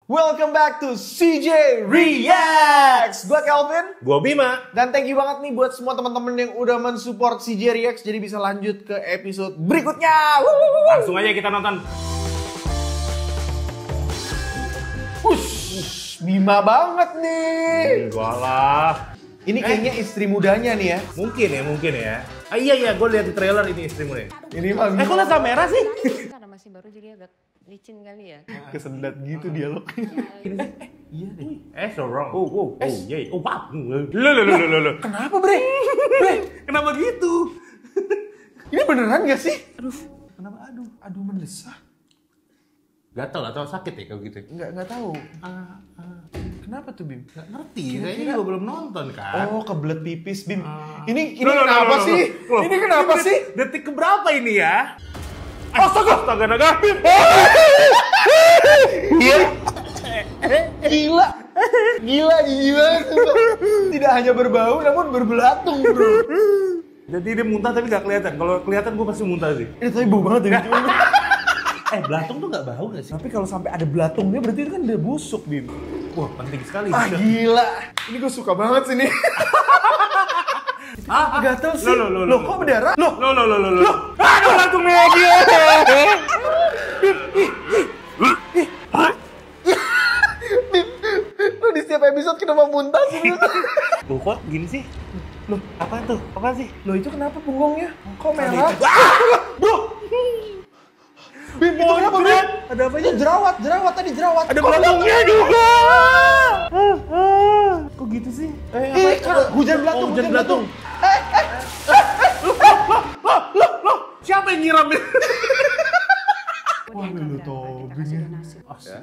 Welcome back to CJ Reacts. Gua Kelvin, gua Bima. dan thank you banget nih buat semua teman-teman yang udah mensupport CJ Reacts, jadi bisa lanjut ke episode berikutnya. Langsung aja kita nonton. Bima banget nih. Enggak lah. Ini kayaknya istri mudanya nih ya. Mungkin ya. Ah, iya, gue lihat di trailer ini istrimu nih. Ini mah kok lihat kamera sih? Karena masih baru jadi agak licin kali ya. kesendat gitu dialognya. Iya deh. So wrong. Oh, Yeah. Oh, wow. Loh. Kenapa bre? Kenapa gitu? Ini beneran gak sih? Aduh, kenapa? Aduh mendesah. Gatel atau sakit ya kalau gitu? Nggak tahu. Kenapa tuh Bim? Nggak ngerti. Kayaknya gue belum nonton kan. Oh, kebelet pipis Bim. Ini Loh, kenapa sih? Ini kenapa sih? Detik keberapa ini ya? Astaga naga. Gila. Gila. Tidak hanya berbau namun berbelatung, bro. Jadi dia muntah tapi nggak kelihatan. Kalau kelihatan gue pasti muntah sih. Ini tapi bau banget ya. Belatung tuh nggak bau nggak sih? Tapi kalau sampai ada belatungnya berarti itu kan udah busuk, Bim. Wah, penting sekali. Gila. Ini gue suka banget sih nih. Gatel sih. Loh, kok berdarah? Loh. Aduh, belatungnya dia. Lo di setiap episode kenapa muntah sih? Loh, kok gini sih? Loh, apaan tuh? Apaan sih? Loh, itu kenapa punggungnya? Kok merah? Bro! Bim, itu kenapa, Bim? Ada apa Itu jerawat tadi jerawat. Ada belatungnya juga. Kok gitu sih? Hujan belatung. Siapa yang nyiram? Wah, lu Tobing.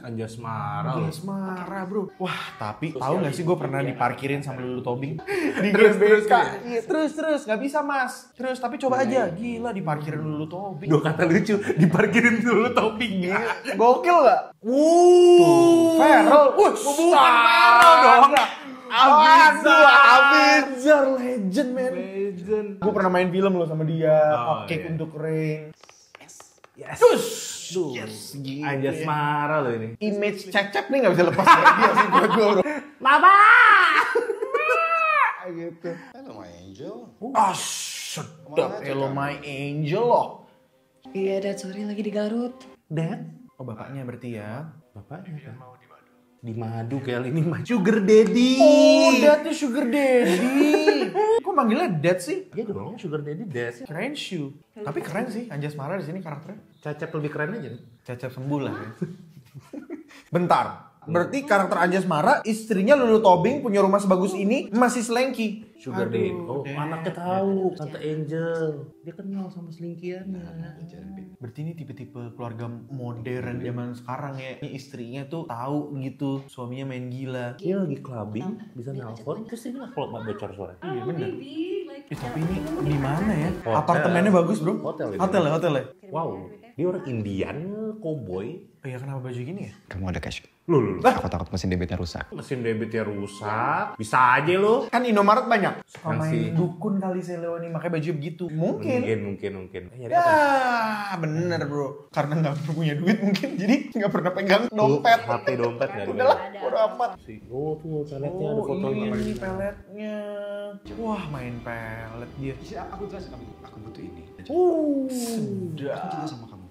Anjas marah. Anjas marah, bro. Wah, tapi tahu nggak sih gue pernah diparkirin sama Lulu Tobing di Terus. GBK. Iya, terus nggak bisa mas. Terus tapi coba aja, gila diparkirin Lulu Tobing. Dua kata lucu, diparkirin dulu topingnya. Gokil nggak? Feral. Bukan Feral dong. Abizar legend, man. Legend. Gue pernah main film loh sama dia, Cupcake iya. untuk Rain. Yes. Duh. Yes, gitu. Anjas marah loh ini. Image cecep nih nggak bisa lepas dari dia sih buat gue, bro. Mama. Gitu. Hello my angel. Sedap. Hello my angel loh. Iya, Dad, sorry lagi di Garut. Dad? Oh, bapaknya berarti ya. Bapaknya mau di Madu kayak ini mah Sugar Daddy. Oh, Dadnya Sugar Daddy. Kok manggilnya Dad sih? Iya dong, Sugar Daddy Dad. Keren shoe. Tapi keren sih Anjas Mara di sini karakternya. Cecep lebih keren aja nih. Cecep sembuh lah ya. Bentar. Berarti karakter Anjas Mara, istrinya Lulu Tobing punya rumah sebagus ini masih selengki. Sugar Daddy. Oh, anaknya tahu, Tante Angel. Dia kenal sama selingkihannya. Berarti ini tipe-tipe keluarga modern zaman sekarang ya. Ini istrinya tuh tahu gitu, suaminya main gila. Dia lagi clubbing, bisa nelpon, terus ini nggak kalau nggak bocor suara. Iya bener. Tapi ini di mana ya? Hotel. Apartemennya bagus, bro. Hotel ini. Hotelnya. Wow, dia orang Indian, cowboy. Oh iya, kenapa baju gini ya? Kamu ada cash? Loh. Aku takut mesin debitnya rusak. Mesin debitnya rusak, bisa aja lo. Kan Indomaret banyak. Suka Masih. main dukun kali Seleoni, makanya baju begitu. Mungkin. Mungkin. Ya, bener bro. Karena nggak punya duit mungkin, jadi nggak pernah pegang dompet. HP dompet nggak ada. Udahlah, bodo amat. Oh tuh peletnya ada fotonya. Ini peletnya. Wah, main pelet dia. Aku jelasin aku butuh ini. Sudah. Aku cinta sama kamu.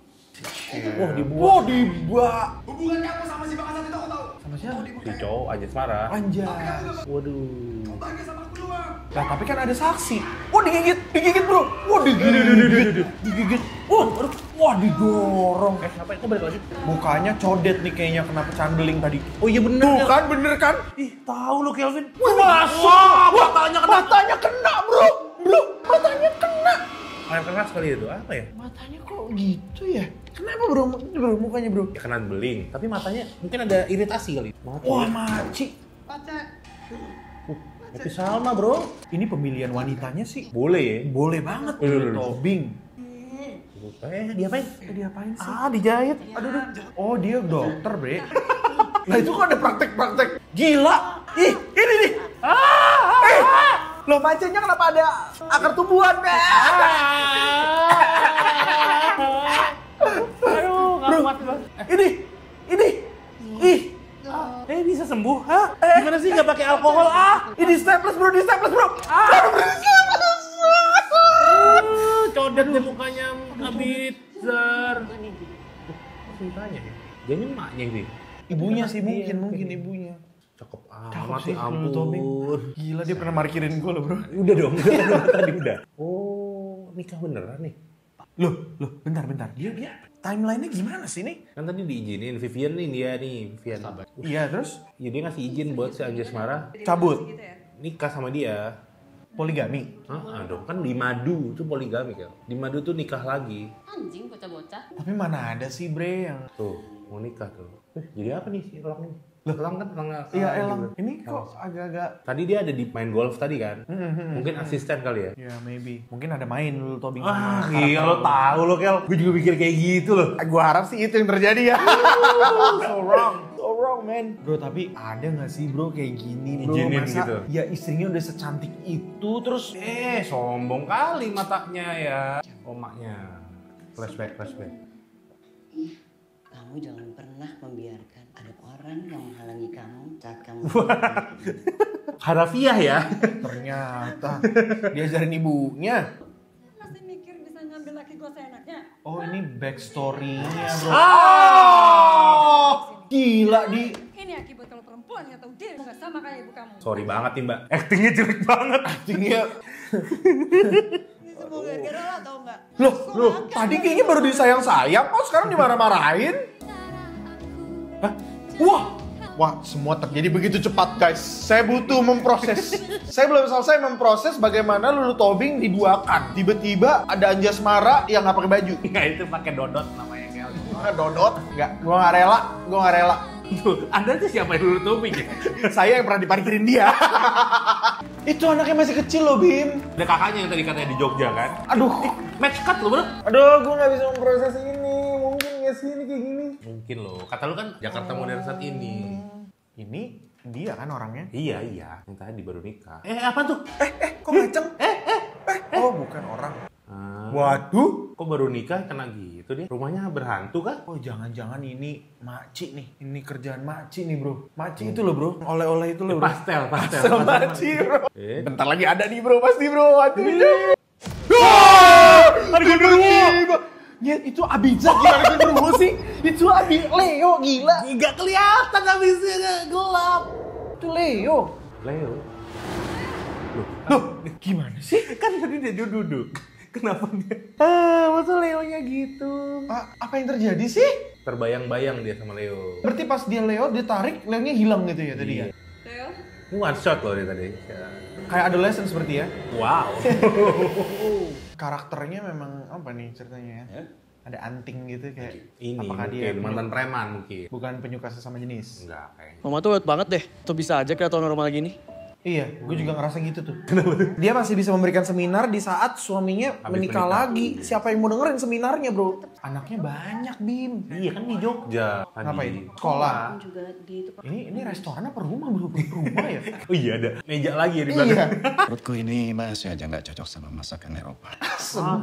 Wah dibuat. Dibuat. Hubungan kamu sama si Bang Hasan itu aku tahu. Sama siapa? Si cowok Anjas marah. Anjas. Waduh. Bahagia sama aku doang. Nah, tapi kan ada saksi. Wah, digigit bro. Wah, digigit. Wah, didorong. Apa itu balik lagi? Mukanya codet nih kayaknya kena pecahan beling tadi. Oh iya bener. Tuh kan, bener kan? Ih tahu lo Kelvin. Wih, masa? Matanya kena bro. Matanya kena. Air keras kali itu apa ya? Matanya kok gitu ya? Kenapa bro mukanya bro? Ya kena beling, tapi matanya mungkin ada iritasi kali. Wah, maci. Tapi sama bro. Ini pemilihan wanitanya sih Boleh ya? boleh banget. Loh. Tobing. Diapain? Diapain sih? Dijahit. Aduh. Oh, dia dokter, bre. Nah, itu kok ada praktek-praktek. Gila. Ih, ini nih. Loh, macenya kenapa ada akar tumbuhan? Aduh, nggak kuat banget. Ini. Ih, Bisa sembuh? Hah? Gimana sih nggak pakai alkohol? Ini staples bro, di staples bro. Codet deh mukanya Abizar. Ceritanya ya? Jadi emaknya ini. Ibunya sih mungkin ibunya. Cakep Cakep amat sih ya Lulu Tobing. ampun. Gila dia pernah markirin gue loh bro. Udah dong, tadi udah. Oh, nikah beneran nih. Loh, bentar. Dia timelinenya gimana sih nih? Kan tadi diizinin Vivian nih dia nih, Vivian. Iya terus Ya dia ngasih izin buat si Anjasmara cabut, nikah sama dia. poligami. Dong kan di Madu itu poligami kan. Di Madu tuh nikah lagi. Anjing bocah-bocah. Tapi mana ada sih bre yang Tuh, mau nikah tuh. Jadi apa nih si Elang ini? Elang kan Elang. iya gitu. Elang. Ini kok agak-agak Tadi dia ada di main golf tadi kan. Mungkin asisten kali ya. ya maybe. Mungkin ada main Lulu Tobing Ah, sama gila lo tahu lo Kel. Gue juga pikir kayak gitu loh. Gue harap sih itu yang terjadi ya. So wrong man. Bro tapi ada gak sih bro kayak gini bro? Izinin Masa gitu? ya istrinya udah secantik itu terus Sombong kali matanya ya. Omaknya. Flashback. Kamu jangan pernah membiarkan ada orang yang menghalangi kamu saat kamu Harafiah ya. ternyata diajarin ibunya. Masih mikir bisa ngambil laki gue seenaknya. Oh ini backstory-nya bro. Ah! Gila di Ini akibat kalau perempuan nggak tahu diri nggak sama kayak ibu kamu. Sorry banget nih Mbak. Actingnya jelek banget. actingnya. Ini semua gara-gara lo tau nggak? Loh, tadi kayaknya baru disayang-sayang kok sekarang dimarah-marahin. Hah? Wah, semua terjadi begitu cepat guys. Saya butuh memproses. Saya belum selesai memproses bagaimana Lulu Tobing diduakan. Tiba-tiba ada Anjasmara yang nggak pakai baju. Ya itu pakai dodot namanya Kel. Dodot? Nggak, gua nggak rela. Tuh, Anda tuh siapa yang dulu topik ya? Saya yang pernah diparkirin dia. Itu anaknya masih kecil loh, Bim. Ada kakaknya yang tadi katanya di Jogja kan? Aduh, Match cut lo bro? aduh, gua nggak bisa memproses ini. Mungkin nggak sih ini kayak gini. Mungkin loh. Kata lu kan Jakarta modern saat ini. Ini dia kan orangnya. Iya. Yang tadi baru nikah. Apa tuh? Kok ngaceng? Oh, bukan orang. Waduh. Kok baru nikah kena gitu dia? Rumahnya berhantu kah? Oh, jangan-jangan ini makcik nih. Ini kerjaan makcik nih, bro. Makcik itu loh, bro. Oleh-oleh itu loh, bro. Pastel. Pastel makcik, bro. Eh. Bentar lagi ada nih, bro. Pasti, bro. Aduh. Ada genderuwo. Ya, itu Abizar gila ada genderuwo sih. Itu Leo gila. Nggak kelihatan habisnya gelap. Itu Leo. Leo. Loh, gimana sih? Kan tadi dia duduk. Kenapa dia? Masa Leonya gitu? Apa yang terjadi sih? Terbayang-bayang dia sama Leo. Berarti pas dia Leo, dia tarik, Leonya hilang gitu ya tadi ya? Leo, One shot loh dia tadi. Kayak adolescent seperti ya? Wow. Karakternya memang apa nih ceritanya ya? Ada anting gitu kayak Ini apakah mungkin dia mantan preman mungkin. bukan penyuka sesama jenis? Enggak kayaknya. Mama tuh weird banget deh. Tuh bisa aja kelihatan normal gini. Iya, gue juga ngerasa gitu tuh. Dia masih bisa memberikan seminar di saat suaminya Habis menikah menikah. lagi. Siapa yang mau dengerin seminarnya, bro? Anaknya banyak, Bim. Iya kan di Jogja. tadi. Ngapain? Sekolah. juga di itu Ini restoran apa rumah, bro? Rumah ya? Oh iya ada meja lagi ya di belakang. Iya. Menurutku ini masih aja nggak cocok sama masakan Eropa. Sedap.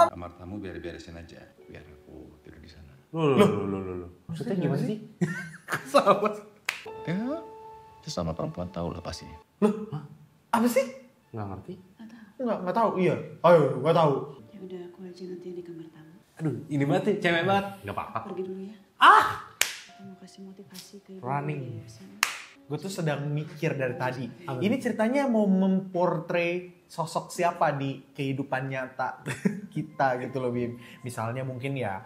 Kamar tamu biar-biarin aja, biar aku tidur di sana. Loh. Maksudnya gimana sih? Sama. Ya, sesama perempuan tahu lah pasti. Apa sih? Nggak ngerti. Nggak tahu. Iya. Ayo, nggak tahu. ya udah aku aja nanti di kamar tamu. Aduh, ini banget nih, cewek banget. Nggak apa-apa. Pergi dulu ya. Ah! Aku mau kasih motivasi ke ibu. Running. Ya, sana. Gue tuh sedang mikir dari tadi. Ini ceritanya mau memportray sosok siapa di kehidupan nyata kita gitu loh, Bim. Misalnya mungkin ya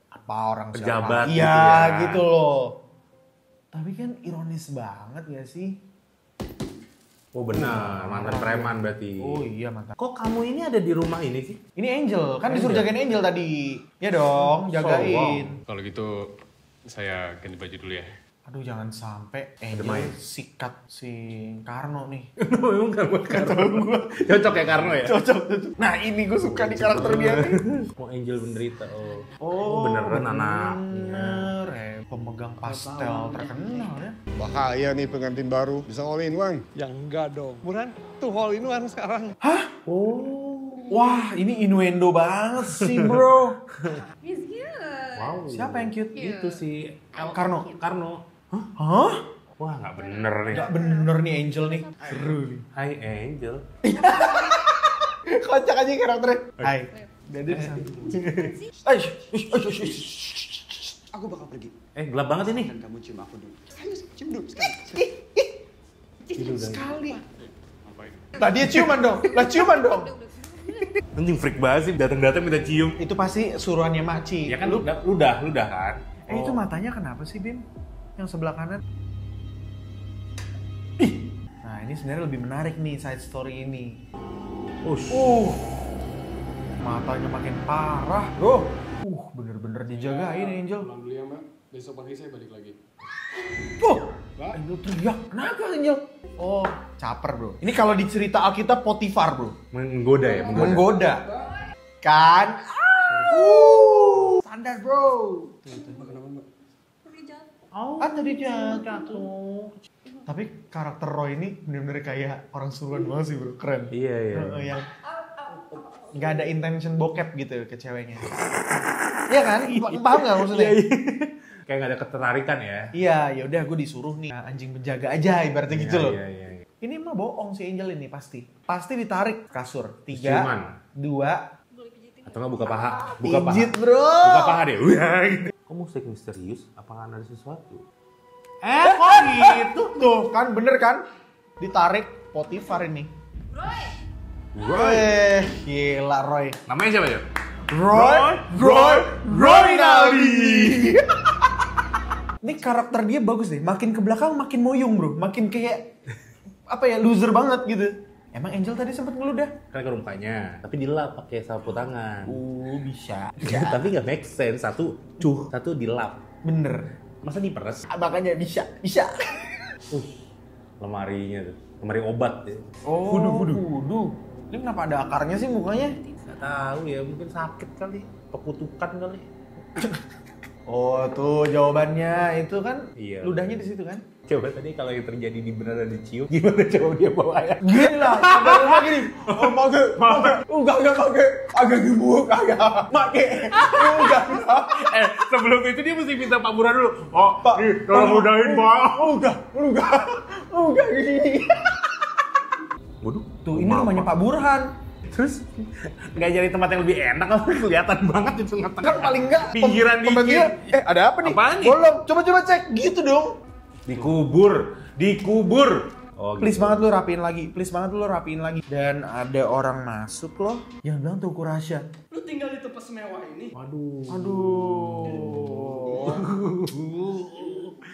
apa orang Pejabat siapa. gitu Iya ya. gitu loh. Tapi kan ironis banget ya sih. Oh benar, mantan preman berarti. Oh iya mantap. Kok kamu ini ada di rumah ini sih? Ini Angel, kan disuruh Angel. jagain Angel tadi. Ya dong, jagain. Kalau gitu saya ganti baju dulu ya. Aduh jangan sampai Angel Demai. sikat si Karno nih. Memang kan buat Karno. Cocok ya Karno ya? Cocok. Nah ini gue suka di karakter dia nih. Oh Angel menderita. Oh, Oh beneran anaknya. Bener ya, pemegang pastel terkenal ya. Bahaya nih pengantin baru, bisa all in one. Ya enggak dong. Buran tuh all in one sekarang. Wah ini innuendo banget sih bro. Miss Gila. Wow. Siapa yang cute? Itu si Karno. Hah? Wah, nggak bener nih. Nggak bener nih Angel nih. Seru nih. Hai Angel. Kocak aja karakternya. Hai. Dede. Aku bakal pergi. Gelap banget ini. Dan kamu cium aku dulu. Ayo, cium dulu sekali. Sekali. Tadi ciuman dong. Lah ciuman dong. Anjing freak banget sih, datang-datang minta cium. Itu pasti suruhannya Maci. Ya kan ludah kan. Itu matanya kenapa sih, Bim? Yang sebelah kanan. Nah, ini sebenarnya lebih menarik nih side story ini. Matanya makin parah, bro. Bener-bener dijagain Angel. Pulang dulu ya mbak, besok pagi saya balik lagi. Angel teriak, kenapa Angel? Oh, caper bro. Ini kalau di cerita Alkitab Potifar bro. Menggoda ya? Menggoda. Kan? Standar bro. Mbak kenapa mbak? Tadi jatuh. Tapi karakter Roy ini bener-bener kayak orang suruhan banget sih bro, keren. Iya. Yang nggak ada intention bokep gitu ke ceweknya. Iya kan? Paham nggak maksudnya? Kayak nggak ada ketertarikan ya? Iya, ya udah gue disuruh nih anjing penjaga aja ibaratnya gitu loh. Iya. Ini mah bohong si Angel ini pasti. Pasti ditarik kasur. 3, Ciuman. 2. Atau nggak buka paha? Pijit bro. Buka paha deh. Gitu. Kok musik misterius? Apa ada sesuatu? Kok gitu? Tuh kan bener kan? Ditarik Potifar ini. Roy. Gila Roy. Namanya siapa ya? Roy Naldi. Ini karakter dia bagus deh. Makin ke belakang makin moyung bro. Makin kayak apa ya, loser banget gitu. Emang Angel tadi sempat ngeludah? Kan ke rumahnya, tapi dilap pakai sapu tangan. Bisa. Tapi nggak make sense. Satu dilap. Bener. Masa diperes? Makanya bisa. Lemarinya tuh. Lemari obat ya. Oh, wudu. Ini kenapa ada akarnya sih mukanya? Nggak tahu ya, mungkin sakit kali. Kekutukan kali. Oh tuh jawabannya itu kan. Iya. Ludahnya di situ kan? Coba tadi kalau yang terjadi di beneran dicium, gimana coba dia bawa ya? Gila, coba gini. Oh, pakai. Enggak pakai. Agak gemuk, agak pakai. Enggak. Sebelum itu dia mesti minta Pak Burhan dulu. Oh, Pak, tolong ludahin, Pak. Enggak gini. Waduh, tuh ini rumahnya Pak Burhan. Terus nggak jadi tempat yang lebih enak, kelihatan banget di tengah-tengah. Kan paling nggak pinggiran dikit. Ada apa nih? Apaan nih? Bolong. Coba cek gitu dong. Dikubur. Oh, Please gitu. banget lu rapiin lagi. Dan ada orang masuk loh yang bilang Teuku Rasya. Lu tinggal di tempat semewah ini. Aduh.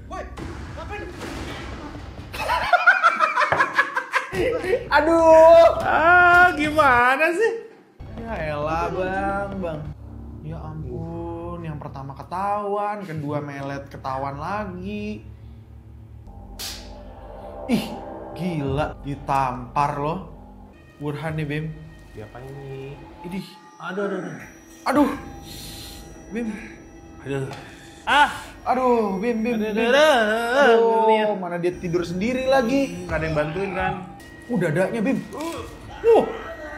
Woi, ngapain? Aduh. Gimana sih? Ya elah bang. Ya ampun, yang pertama ketahuan, kedua melet ketahuan lagi. Ih, gila, ditampar loh. Burhan nih Bim. Siapa ini? Idih. Aduh. Bim. Aduh, Bim. Aduh, mana dia tidur sendiri lagi. Nggak ada yang bantuin kan? Dadanya Bim.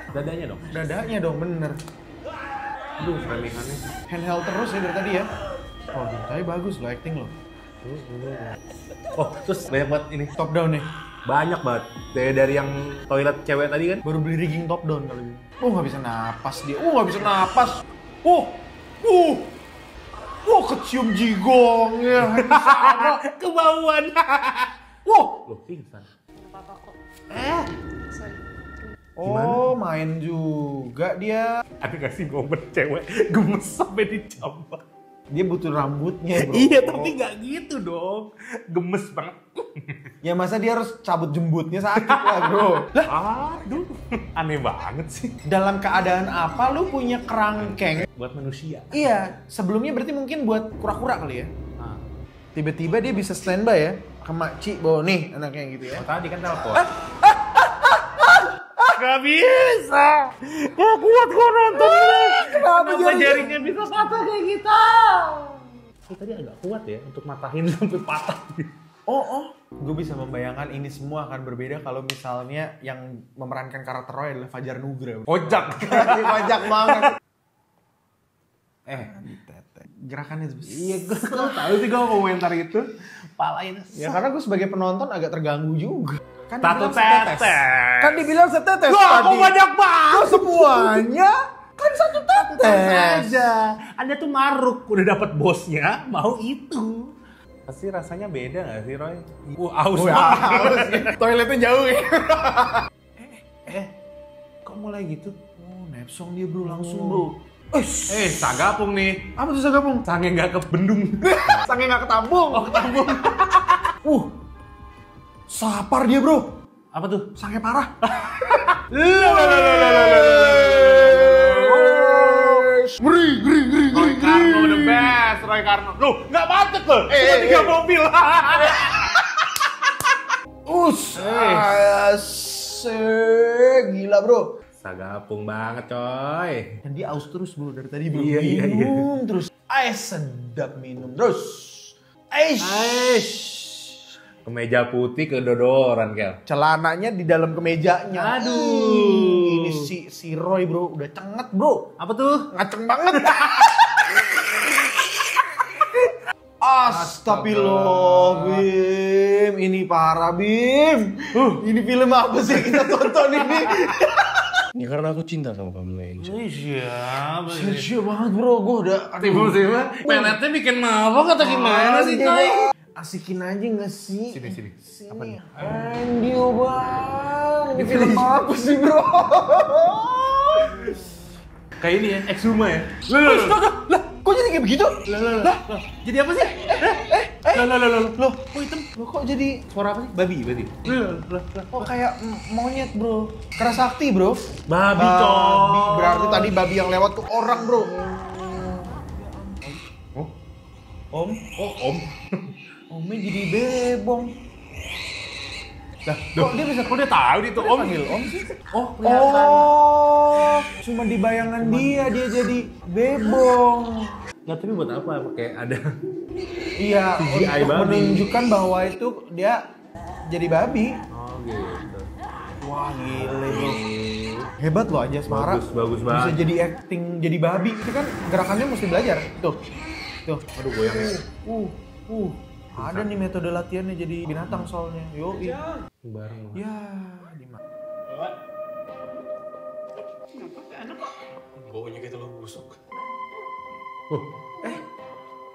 Dadanya dong, bener. Aduh, framingannya. Handheld terus ya dari tadi ya. Oh, tapi bagus lo acting lo. Oh, terus banyak banget ini. Top down nih. Banyak banget. Dari yang toilet cewek tadi kan. Baru beli rigging top down kali ini. Nggak bisa napas dia. Nggak bisa napas. Kecium jigongnya. Sama. Kebauan. Loh, pingsan. Apa-apa kok. Sorry. Oh, main juga dia. Ada gak sih momen cewek gemes sampai dicambak? Dia butuh rambutnya, bro. Iya, tapi gak gitu dong. Gemes banget. Ya masa dia harus cabut jembutnya, sakit lah, bro. Aduh, aneh banget sih. Dalam keadaan apa lu punya kerangkeng? Buat manusia. Iya, sebelumnya berarti mungkin buat kura-kura kali ya. Tiba-tiba dia bisa standby ya. Ke makcik bawa nih anaknya gitu ya. Oh, tadi kan telepon. Gak bisa. Gak kuat gua nonton ini. Kenapa jaringnya bisa patah kayak kita? Tadi agak kuat ya untuk matahin sampai patah. Gue bisa membayangkan ini semua akan berbeda kalau misalnya yang memerankan karakter Roy adalah Fajar Nugra. Kocak. Kocak banget. gerakannya tuh. Iya, gue tahu sih gue komentar itu. Palain. Ya karena gue sebagai penonton agak terganggu juga. Kan Satu dibilang tetes. Kan dibilang setetes Wah, tadi. kok banyak banget. Kok semuanya kan satu tetes aja. Anda tuh maruk, udah dapat bosnya, mau itu. Pasti rasanya beda gak sih, Roy? Aus banget. Toiletnya jauh ya. Kok mulai gitu? Oh, nepsong dia bro, langsung bro. Sagapung nih. Apa tuh sagapung? Sange gak ke bendung. Sange nggak ketambung. Oh, ketambung. Sapar dia bro. Apa tuh? Sange parah. Roy Karno the best, Roy Karno. Loh, nggak macet loh. Cuma 3 mobil. Asik, gila bro. Sagapung banget, coy. Dan dia aus terus bro dari tadi bro. Iya. Minum terus. Sedap minum terus. Kemeja putih kedodoran, Kel. Celananya di dalam kemejanya. Aduh. Ini si Roy bro, udah cenget bro. Apa tuh? Ngaceng banget. Astagfirullah, Bim. Ini parah, Bim. Ini film apa sih kita tonton ini? Ya karena aku cinta sama kamu, Leng. Siapa? Serius banget bro, gue udah... Tiba-tiba peletnya bikin mabok atau gimana sih, coy? Asikin aja gak sih? Sini. Apa nih? Andio bang. Ini film apa sih bro? Kayak ini ya, Exhuma ya? Lah, kok jadi kayak begitu? Lah, jadi apa sih? Loh, Kok hitam? Loh kok jadi... suara apa sih? Babi berarti? Kok kayak monyet bro? Kerasakti bro? Babi, coy. Berarti tadi babi yang lewat tuh orang bro. Om? Oh, Om. Omnya jadi bebong. Lah, kok dia tahu itu Om? Panggil Om sih? Oh, kelihatan. Oh, cuma di bayangan dia jadi bebong. Nggak, tapi buat apa? Kayak ada Iya, CGI untuk babi. menunjukkan bahwa itu dia jadi babi. Oh, gitu. Wah, gile bro. Hebat loh aja Semara. Bagus Bisa banget. jadi acting jadi babi. Itu kan gerakannya mesti belajar. Tuh. Aduh, goyang ya. Ada nih metode latihannya jadi binatang soalnya. Yoi. Bareng. Ya, di mana? Baunya kayak telur busuk.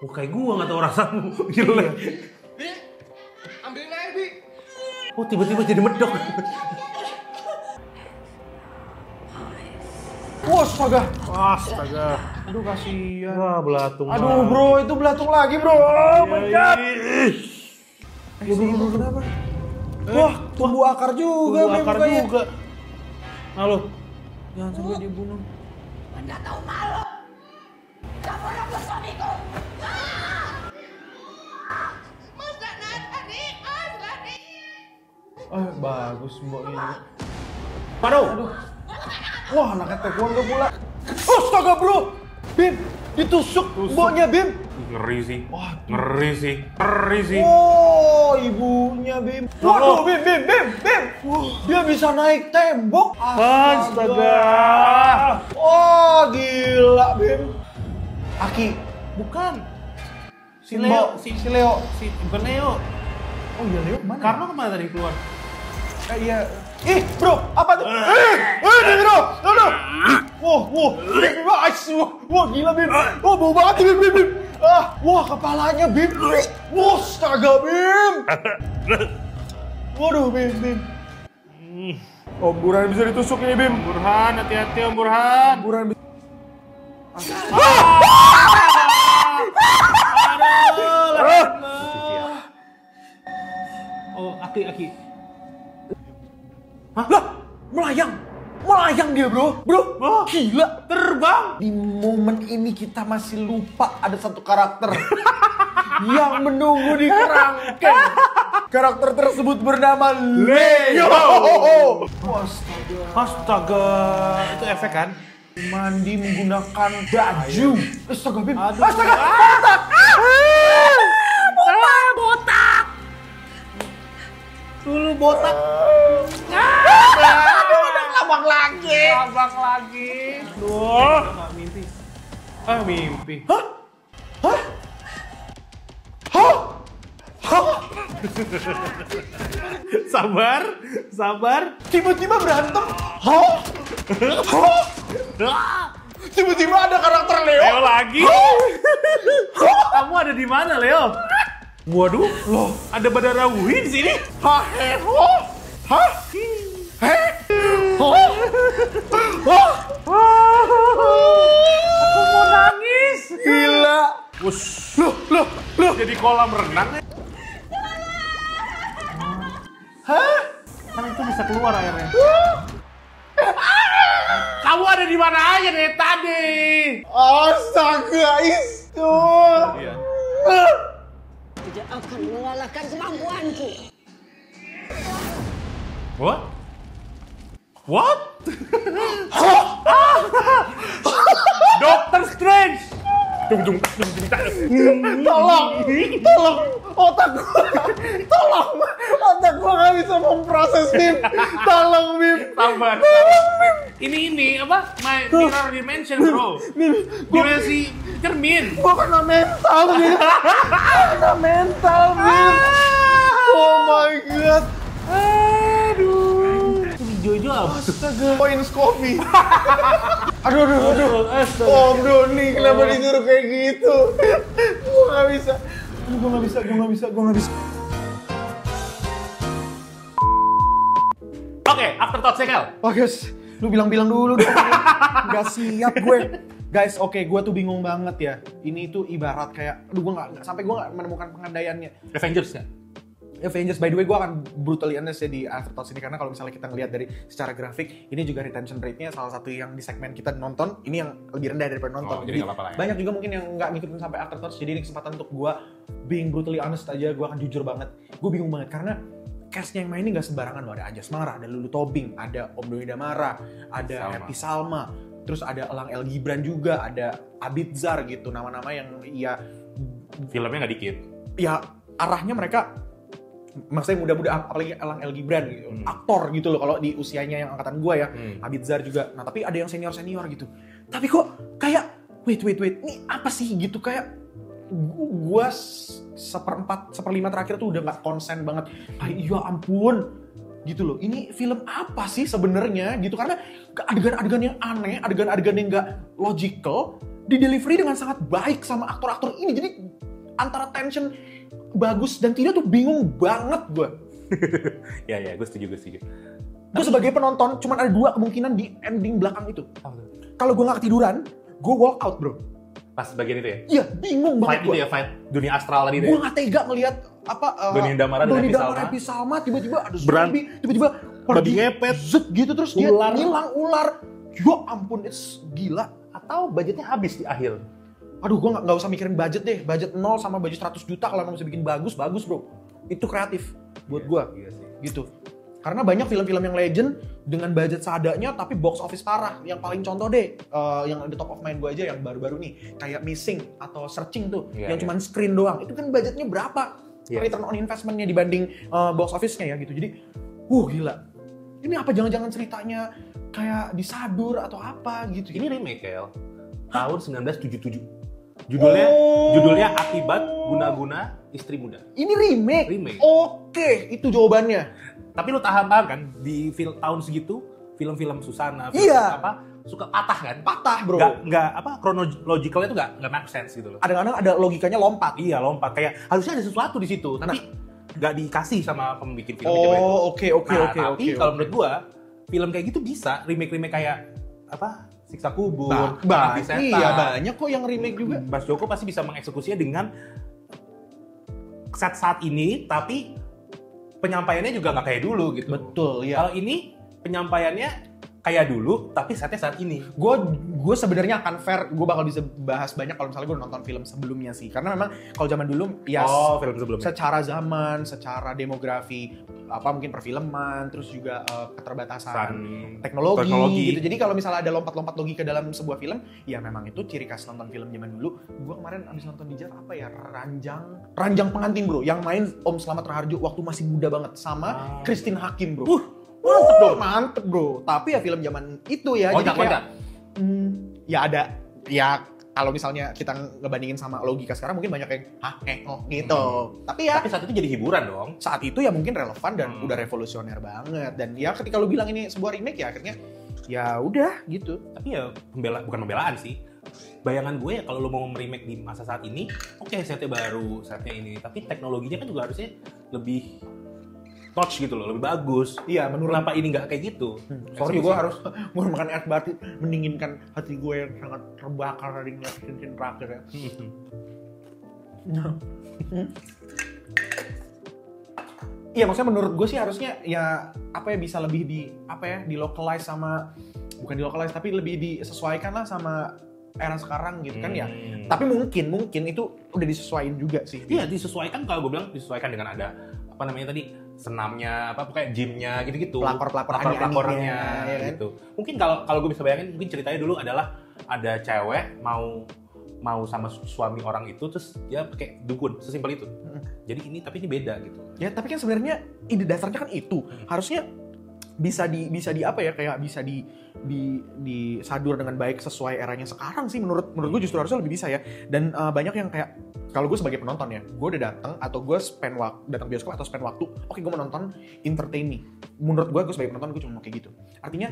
Kayak gua nggak tahu rasamu. Gila. Ambilin air, Bi. Oh, tiba-tiba jadi medok. Wah, astaga. Astaga. Aduh, kasihan. Wah, belatung. Aduh, bro, itu belatung lagi, bro. Oh my god. Kenapa? Wah, tumbuh akar juga, Tumbuh akar mukanya. juga. Halo. Jangan sampai dibunuh. Anda tahu malu. Kamu rebut suamiku. Mas Dani. Bagus mbok ini. Aduh. Wah, anaknya taekwondo pula. Astaga, bro. Bim, ditusuk mboknya, Bim. Ngeri sih. Oh, ibunya Bim. Waduh, Bim. Dia bisa naik tembok. Astaga. Oh, gila, Bim. Aki. Bukan. Si Leo. bukan Leo. Oh iya, Leo mana? Karena kemana tadi keluar? Iya. Ih, bro, apa tuh? Nih, bro. Tuh. Wah, gila, Bim. Oh, bau banget, Bim. Wah, kepalanya, Bim. Wah, astaga, Bim. Waduh, Bim. Om Burhan bisa ditusuk ini, Bim. Burhan, hati-hati Om Burhan. Oh, Aki. Hah? Lah, melayang dia, bro. Gila, terbang. Di momen ini kita masih lupa ada satu karakter yang menunggu di kerangkeng. Karakter tersebut bernama Leo. Astaga. Itu efek kan? Mandi menggunakan baju. Astaga, Bim. Aduh. Astaga, botak. Dulu botak. Labang lagi. Duh. Mimpi. Mimpi. Hah? Sabar. Tiba-tiba berantem. Hah? Tiba-tiba ada karakter Leo. Leo lagi. Kamu ada di mana, Leo? Waduh, loh, ada Badarawi di sini. Hah? Hah? Aku mau nangis. Gila. Wush. Loh. Jadi kolam renang. Hah? Kan itu bisa keluar airnya. Kamu ada di mana aja dari tadi? Astaga, itu. Iya. Tidak akan mengalahkan kemampuanku. What? Doctor Strange. Tolong, otak gua nggak bisa memproses, Bim. Tolong, Bim. Sabar. Ini apa? My mirror dimension, bro. Dimensi cermin. Gua kena mental, Bim. Oh my god. Aduh. Hijau-hijau apa? Astaga. Points coffee. Aduh. Astaga. Om Doni, kenapa disuruh kayak gitu? Gua nggak bisa. Oke, afterthought Kel. Oh guys, lu bilang dulu dong. Gak siap gue. Guys, oke, gue tuh bingung banget ya. Ini tuh ibarat kayak, gue nggak menemukan pengandaiannya. Avengers kan? Avengers, by the way, gue akan brutally honest ya di afterthoughts ini, karena kalau misalnya kita ngelihat dari secara grafik, ini juga retention rate-nya salah satu yang di segmen kita nonton, ini yang lebih rendah daripada nonton. Jadi apa-apa lah ya. Banyak juga mungkin yang nggak ngikutin sampai afterthoughts, jadi ini kesempatan untuk gue being brutally honest aja, gue akan jujur banget. Gue bingung banget karena cast-nya yang main ini nggak sembarangan loh. Ada Anjas Mara, ada Lulu Tobing, ada Om Doni Damara, ada Happy Salma, terus ada Elang El Gibran juga, ada Abidzar gitu, nama-nama yang ya Filmnya nggak dikit. ya arahnya mereka maksudnya muda-muda, apalagi Elang El Gibran gitu, aktor gitu loh kalau di usianya yang angkatan gue ya. Abidzar juga, nah tapi ada yang senior gitu, tapi kok kayak wait, ini apa sih gitu, kayak gue seperlima terakhir tuh udah nggak konsen banget, ya ampun gitu loh, ini film apa sih sebenarnya gitu, karena adegan-adegan yang aneh, adegan-adegan yang nggak logical di delivery dengan sangat baik sama aktor-aktor ini, jadi antara tension bagus dan tidak tuh bingung banget gue. Ya, gue setuju. Gue sebagai penonton cuman ada dua kemungkinan di ending belakang itu. Kalau gue nggak ketiduran, gue walk out bro. Pas bagian itu ya? Iya, bingung banget gue. Fight dunia astral tadi Gue nggak tega ngelihat apa Doni Damara dan Happy Salma tiba-tiba ada zombie, tiba-tiba babi ngepet, gitu terus dia ngilang ular. Ya ampun, it's gila. Atau budgetnya habis di akhir? Aduh, gue nggak usah mikirin budget deh. Budget 0 sama budget 100 juta kalau emang bisa bikin bagus bro. Itu kreatif buat gue. Iya sih. Gitu. Karena banyak film-film yang legend dengan budget seadanya tapi box office parah. Yang paling contoh deh, yang the top of mind gue aja yang baru-baru nih. Kayak Missing atau Searching tuh, yang cuman screen doang. Itu kan budgetnya berapa? Return on investment-nya dibanding box office-nya ya gitu. Jadi, gila. Ini apa jangan-jangan ceritanya kayak disadur atau apa gitu. Ini remake ya, tahun 1977. Judulnya Akibat Guna-Guna Istri Muda. Ini remake. Oke, itu jawabannya. Tapi lu paham kan di tahun segitu film-film Susana, suka patah kan? Patah bro. Nggak chronologicalnya tuh nggak make sense gitu loh. Kadang-kadang ada logikanya lompat. Iya lompat, kayak harusnya ada sesuatu di situ, tapi nggak dikasih sama pembikin film. Oke. Tapi kalau menurut gua film kayak gitu bisa remake kayak Siksa Kubur, banyak kok yang remake juga. Mas Joko pasti bisa mengeksekusinya dengan set saat ini, tapi penyampaiannya juga nggak kayak dulu gitu. Betul, ya. Kalau ini penyampaiannya kayak dulu, tapi setnya saat ini. Gue sebenarnya akan fair, gue bakal bisa bahas banyak kalau misalnya gue nonton film sebelumnya sih. Karena memang kalau zaman dulu ya film sebelumnya. Secara zaman, secara demografi, mungkin perfilman, terus juga keterbatasan teknologi gitu. Jadi kalau misalnya ada lompat-lompat logika dalam sebuah film, ya memang itu ciri khas nonton film zaman dulu. Gue kemarin abis nonton di Ranjang Pengantin bro, yang main Om Slamet Raharjo waktu masih muda banget sama Christine Hakim bro. Mantep bro. Tapi ya film zaman itu ya. Jadi kayak, ya ada, ya kalau misalnya kita ngebandingin sama logika sekarang mungkin banyak yang gitu. Tapi saat itu jadi hiburan dong. Saat itu ya mungkin relevan dan udah revolusioner banget. Dan ya ketika lu bilang ini sebuah remake ya akhirnya ya udah gitu. Tapi ya bukan pembelaan sih. Bayangan gue ya kalau lo mau remake di masa saat ini, oke, setnya baru, setnya ini, tapi teknologinya kan juga harusnya lebih touch gitu loh, lebih bagus. Iya, menurut kenapa ini nggak kayak gitu? Sorry, gue harus menggunakan es batu mendinginkan hati gue yang sangat terbakar dari ngeliat cincin terakhir ya. Iya, maksudnya menurut gue sih harusnya ya bisa lebih di localize sama, bukan di localize tapi lebih disesuaikan lah sama era sekarang gitu kan ya. Tapi mungkin itu udah disesuaikan juga sih. Iya, disesuaikan, kalau gue bilang disesuaikan dengan ada senamnya, pokoknya gymnya gitu-gitu. Pelakor-pelakornya ya kan? gitu. Mungkin kalau gue bisa bayangin, mungkin ceritanya dulu adalah ada cewek mau sama suami orang itu, terus dia pakai dukun, sesimpel itu. Jadi tapi ini beda gitu. Ya tapi kan sebenarnya ide dasarnya kan itu. Harusnya bisa disadur dengan baik sesuai eranya sekarang sih menurut gue justru harusnya lebih bisa ya. Dan banyak yang kayak, kalau gue sebagai penonton ya, gue udah datang atau gue datang bioskop atau spend waktu, oke gue menonton entertain nih. Menurut gue sebagai penonton gue cuma mau kayak gitu. Artinya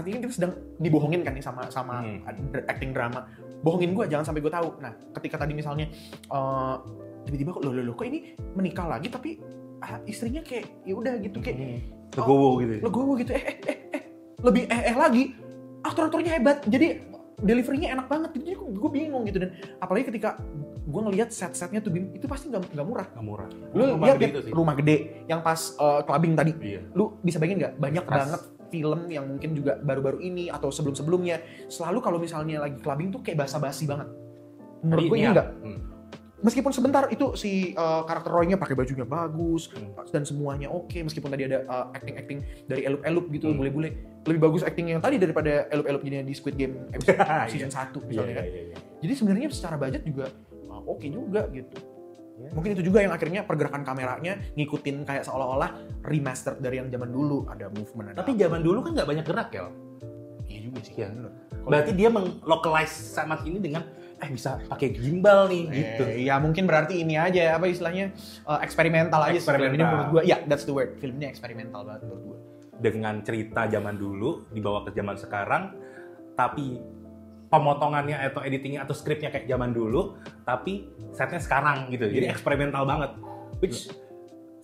kita sedang dibohongin kan nih sama acting drama. Bohongin gue, jangan sampai gue tahu. Nah, ketika tadi misalnya tiba-tiba kok loh kok ini menikah lagi tapi istrinya kayak ya udah gitu kayak legowo gitu. Lebih lagi aktor-aktornya hebat. Jadi delivery-nya enak banget. Jadi gue bingung gitu. Dan apalagi ketika gue ngelihat set-setnya tuh Bim, itu pasti nggak murah. Lu lihat rumah gede yang pas clubbing tadi. Iya. Lu bisa bayangin nggak? Banyak banget film yang mungkin juga baru-baru ini atau sebelum-sebelumnya selalu kalau misalnya lagi clubbing tuh kayak basa-basi banget. Menurut gue ini enggak. Meskipun sebentar itu si karakter Roy-nya pakai bajunya bagus dan semuanya oke, meskipun tadi ada acting dari elup-elup gitu, bule-bule lebih bagus acting yang tadi daripada elup-elupnya di Squid Game episode season 1 misalnya kan. Jadi sebenarnya secara budget juga oke juga gitu. Mungkin itu juga yang akhirnya pergerakan kameranya ngikutin kayak seolah-olah remaster dari yang zaman dulu, ada movement ada. Tapi zaman dulu kan nggak banyak gerak ya. Iya juga sih. Ya. Berarti dia menglocalize sama ini dengan bisa pakai gimbal nih gitu. Ya mungkin berarti ini aja istilahnya eksperimental aja. Ini menurut gue, ya that's the word. Filmnya eksperimental banget menurut gue. Dengan cerita zaman dulu dibawa ke zaman sekarang, tapi pemotongannya atau editingnya atau skripnya kayak zaman dulu, tapi setnya sekarang gitu. Jadi eksperimental banget. Which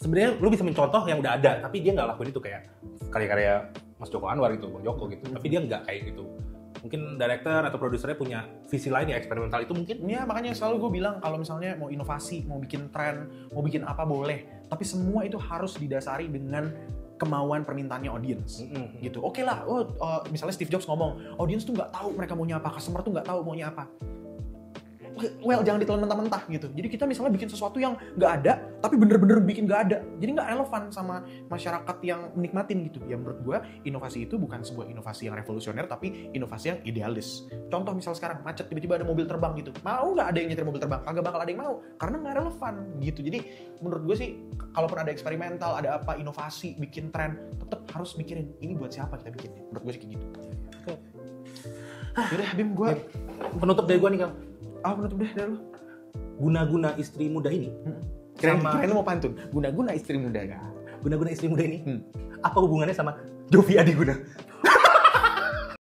sebenarnya lu bisa mencontoh yang udah ada, tapi dia nggak lakuin itu kayak karya-karya Mas Joko Anwar gitu, Bang Joko gitu. Tapi dia nggak kayak gitu. Mungkin director atau produsernya punya visi lain ya, eksperimental itu mungkin. Ya makanya selalu gue bilang kalau misalnya mau inovasi, mau bikin tren, mau bikin apa boleh. Tapi semua itu harus didasari dengan kemauan permintaannya audience gitu. Oke lah, misalnya Steve Jobs ngomong, audience tuh nggak tahu mereka maunya apa, customer tuh nggak tahu maunya apa. Well, jangan ditelan mentah-mentah gitu. Jadi kita misalnya bikin sesuatu yang nggak ada, tapi bener-bener bikin nggak ada. Jadi nggak relevan sama masyarakat yang menikmatin gitu. Ya menurut gue, inovasi itu bukan sebuah inovasi yang revolusioner, tapi inovasi yang idealis. Contoh misal sekarang, macet, tiba-tiba ada mobil terbang gitu. Mau nggak ada yang nyetir mobil terbang? Kagak bakal ada yang mau, karena nggak relevan gitu. Jadi menurut gue sih, kalaupun ada eksperimental, ada apa, inovasi, bikin tren, tetap harus mikirin, ini buat siapa kita bikinnya. Menurut gue sih kayak gitu. Yaudah, Bim, gue penutup dari gue nih, Kang. Penutup deh dari lu. Guna-guna istri muda ini. Kirain lu mau pantun. Guna-guna istri muda. Guna-guna istri muda ini. Apa hubungannya sama Jovi Adiguna?